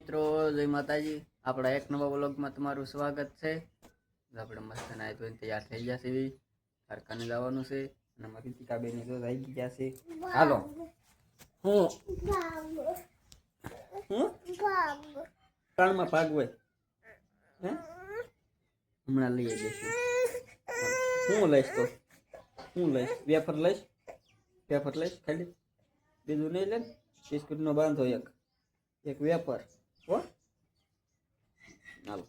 મિત્રો, જય માતાજી। આપણા એક નવા વ્લોગમાં તમારું સ્વાગત છે। આપણે મસ્ત નાઈ ધોઈને તૈયાર થઈ ગયા છે, કારખાને જવાનું છે અને મારી ટીકાબેન તો આવી ગયા છે। હાલો હું કાનમાં ભાગ હોય હે હમણાં લઈ જઈશું। હું લઈશ તો હું લઈશ વેફર લઈશ ખાલી બીજું નહીં લે। બિસ્કુટ નો બાંધો એક વેફર હો હાલો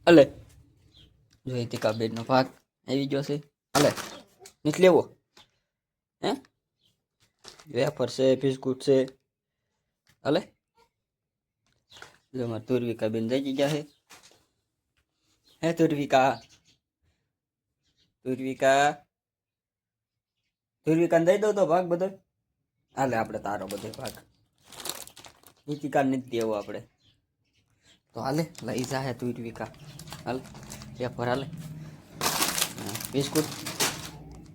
અલે જોઈ ટીકાબેન નો ભાગ આવી ગયો છે। અલે નથી લેવો હે વેફર છે બિસ્કુટ છે। અલે જો મારી તુર્વિકા બેન જઈ ગયા છે। હે તુર્વિકા દઈ દો તો ભાગ બધો। હાલે આપણે તારો બધો ભાગ નીતિકા નથી દેવો આપણે તો હાલે લઈ જા તુર્વિકા હાલ વેફર હાલે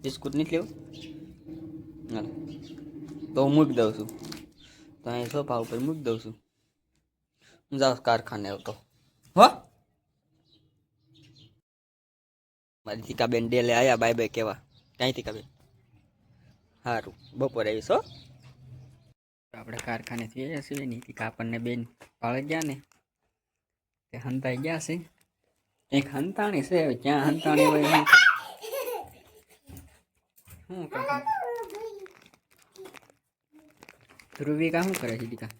બિસ્કુટ નથી લેવું હાલે તો હું મૂકી દઉં છું તો અહીં સોફા ઉપર મૂકી દઉં છું। હું જાઉં કારખાને આવતો હો મારી ટીકાબેન ડેલે આયા બાય બાય કેવા ક્યાંય ટીકાબેન સારું બપોરે આવીશ હો। આપણે કારખાને થઈ ગયા છીએ નીતિકા આપણને બેન પાળી ગયા ને તે હંતાઈ ગયા છે। એક હંતાણી છે હવે ક્યાં હંતાણી હોય શું ધ્રુવિકા શું કરે છે દીકા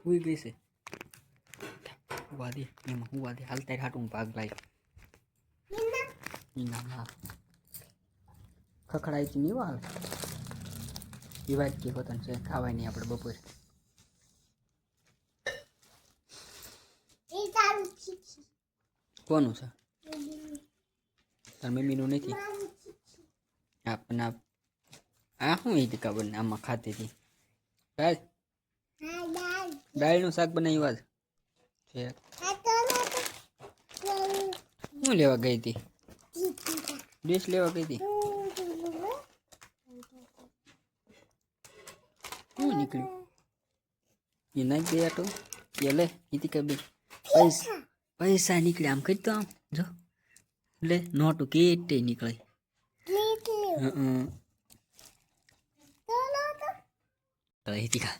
હુઈ ગઈ છે વાદી એમાં હું વાદી હાલતા હાટું ભાગ લાવી ના ખખડાઈ થી નહીં હાલ એ વાત કે પોતાને છે ખાવાય નહીં આપણે બપોરે કોનું છે તાર મમ્મીનું નથી આપના આ શું એ ખબર ને આમાં ખાતી હતી દાળનું શાક બનાવ્યું આજ શું લેવા ગઈ હતી ડીશ લેવા ગઈ હતી શું નીકળ્યું એ નાખી દે આટો એ લે નીતિ કબી પૈસા નીકળ્યા આમ કરી તો આમ જો લે નોટું કેટે નીકળે હિતિકા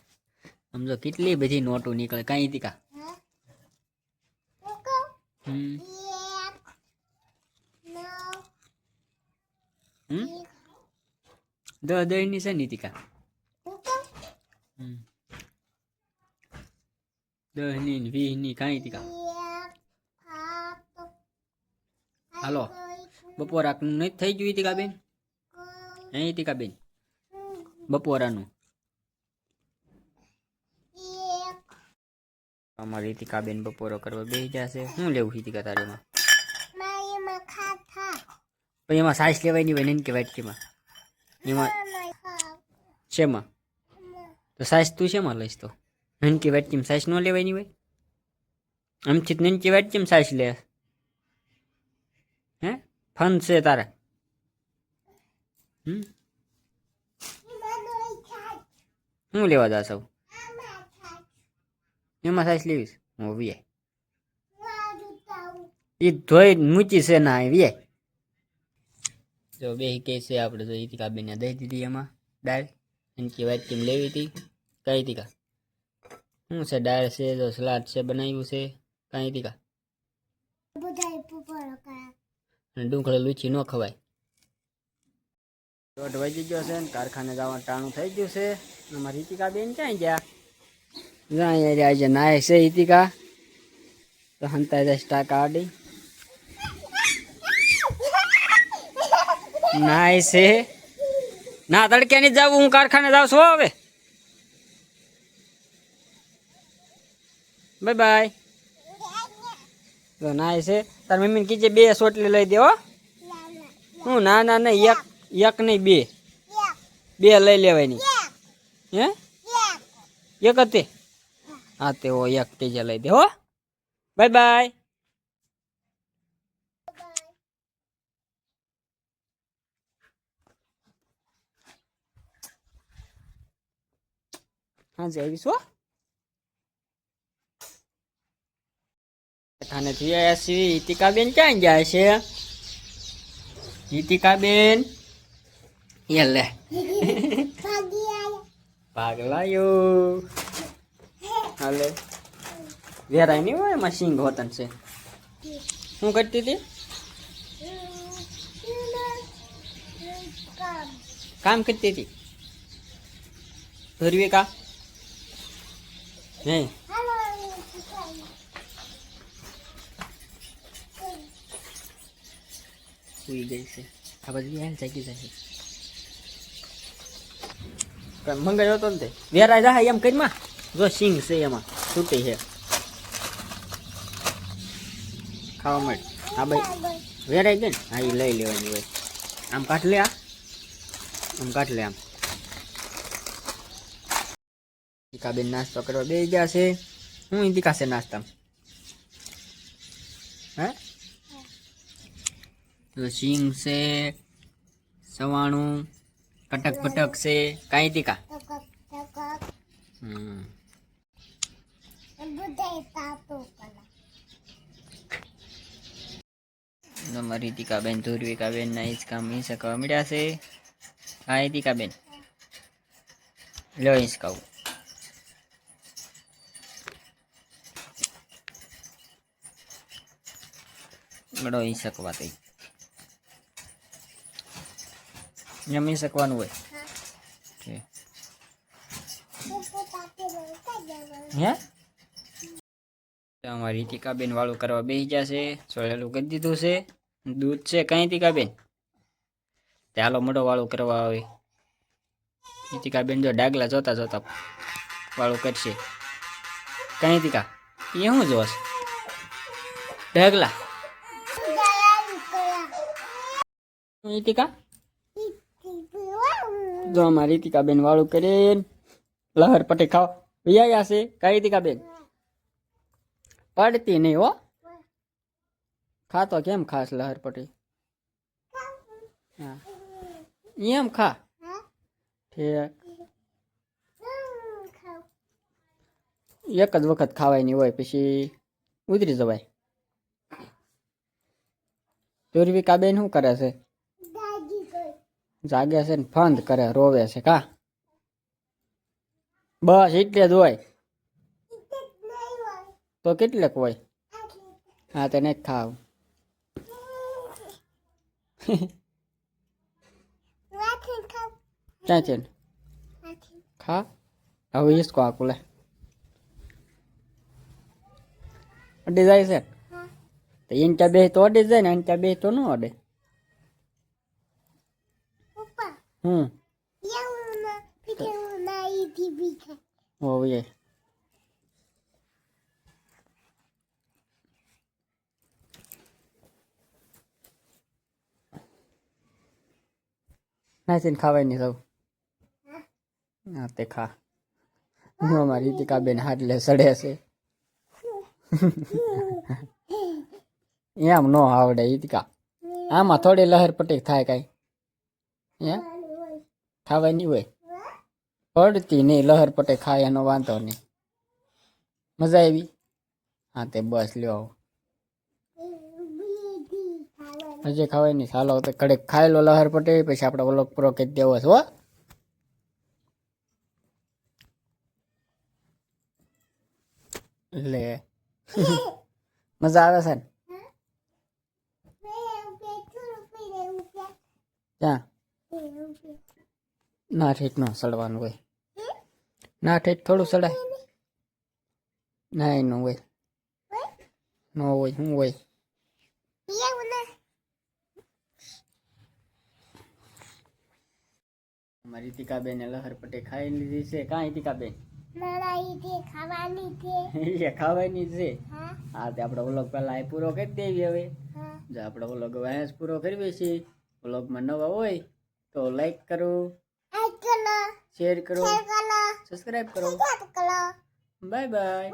સમજો કેટલી બધી નોટો નીકળે કાંઈ હિતિકા દહીં ની છે નીતિકા દહીં ની 20 ની કાંઈ હિતિકા હાલો બપોરાનું નથી થઈ ગયું હિતિકા બેન હે હિતિકા બેન બપોરાનું અમારી હિતિકા બેન બપોરો કરવા બેસી જશે। શું લેવું હિતિકા તારીમાં પણ એમાં સાઈઝ લેવાય નહીં હોય ને કે વાટકીમાં એમાં શેમાં તો સાઈઝ તું શેમાં લઈશ તો નનકી વાટકીમાં સાઈઝ ન લેવાય નહીં હોય આમથી નનકી વાટકીમાં સાઈઝ લે હે ફન છે તારા હું લેવા જા સૌ એમાં સાઈઝ લેવીશ હું વીએ એ ધોઈ મૂકી છે ના વીએ જો બે કે છે આપણે જો ઈતિકા બેને દઈ દીધી એમાં દાળ એનકી વાટકીમ લેવી હતી કઈ ઈતિકા શું છે દાળ છે જો સલાડ છે બનાવ્યું છે કઈ ઈતિકા અને ડુંગળી લૂચી ન ખવાય 1:30 વાગી ગયો છે ને કારખાને જવાનું ટાણું થઈ ગયું છે અમારી ઈતિકા બેન ક્યાં ગયા જાય આજે નાય છે ઈતિકા તો હંતા જાય સ્ટાક આડી નાય છે ના તડકે નહીં જાવું હું કારખાને જાઉં છું હવે બાય બાય તો નાય છે તાર મમ્મીને કીજે 2 સોટલી લઈ દે હો હું ના એક નહીં 2 લઈ લેવાની હે એક હતી હા તે હો એક તેજે લઈ દે હો બાય બાય હાજે આવીશ હો. થાને થી આયા છીએ. ઈતિકાબેન ક્યાં ગયા છે? ઈતિકાબેન એ લે ભાગ લાયો. હાલે વેરાય નહીં હોય એમાં સિંગ હોતન છે. શું કરતી હતી? કામ કરતી હતી. ધરવી હે સુઈ ગઈ છે. આ બધી હાલ જાગી જાય. મંગાવ્યો હતો ને તે વેરાય જાય એમ કરીમાં. જો સિંગ છે એમાં તૂટી છે. ખાવા મળે. હા ભાઈ વેરાઈ ગઈ ને. હા એ લઈ લેવાની હોય. આમ કાઢ લે. આમ કાઢ લે. આમ ઈતિકાબેન નાસ્તો કરવા બે ગયા છે. હું ઈતિકા છે નાસ્તા? હે તો સિંગ છે, સવાણું, કટક પટક છે. કાંઈ ઈતિકા? અમારી ઈતિકાબેન ધુરવિકાબેન ના હિંચકા મીસકવા મળ્યા છે. હા ઈતિકાબેન લો હિંચકાવું. ગળો હિંચકવા તઈ જમી શકવાનું હોય. હે અમારી ઈતિકાબેન વાળું કરવા બેસી ગયા છે. સોળેલું કરી દીધું છે. દૂધ છે. કઈ ઈતિકાબેન ચાલો મોટો વાળું કરવા આવે. ઈતિકાબેન જો ડાગલા જોતા જોતા વાળું કરશે. કઈ ઈતિકા એ શું જોશ? ડાગલા ઈતિકા જો અમારી ઈતિકાબેન વાળું કરીને લહર પટ્ટી ખાવા વિયા છે. કઈ ઈતિકાબેન પડતી નહીં હો. ખાતો કેમ ખાસ લહર પટ્ટી? હા એમ ખા. ઠીક એક જ વખત ખાવાય હોય પછી ઉતરી જવાય. ધુરવિકાબેન શું કરે છે? જાગે છે ને ફંદ કરે રોવે છે. કા બસ એટલે જ હોય તો કેટલેક હોય. હા તેને ખાવ. ક્યાં છે ખા. હવે ઈસકો આકુલે અડી જાય છે. તો ઈંટા બે તો અડી જાય ને. ઈંટા બે તો ન અડે. ઓય નાસીને ખાવાય નહીં સૌ. હા તે ખા. હું અમારી ઈતિકાબેન હાટલે સડે છે. એમ ન આવડે ઈતિકા. આમાં થોડી લહેર પટેક થાય કઈ. ખાવાય નહીં હોય. પડતી નહીં લહેર પટે ખાય એનો વાંધો નહીં. મજા આવી. હા તે બસ લ્યો હજી ખાવાય નહીં. ચાલો તો કડેક ખાઈ લો લહેર પટે પછી આપણે ઓલો પૂરો કરી દેવો છે. હો લે મજા આવે છે ને? ક્યાં ના ઠીક ન સડવાનું હોય. ના ઠીક થોડું સડાય. ના ન હોય. ન હોય શું હોય? અમારી ઈતિકાબેન લહર પટ્ટી ખાઈ લીધી છે. કાં ઈતિકાબેન ખાવાની છે? હા તે આપણે વ્લોગ પેલા એ પૂરો કરી દેવી. હવે જો આપણે વ્લોગ અહીંયા પૂરો કરવી છે. વ્લોગમાં નવા હોય તો લાઈક કરો, શેર કરો, સબસ્ક્રાઇબ કરો. Bye bye.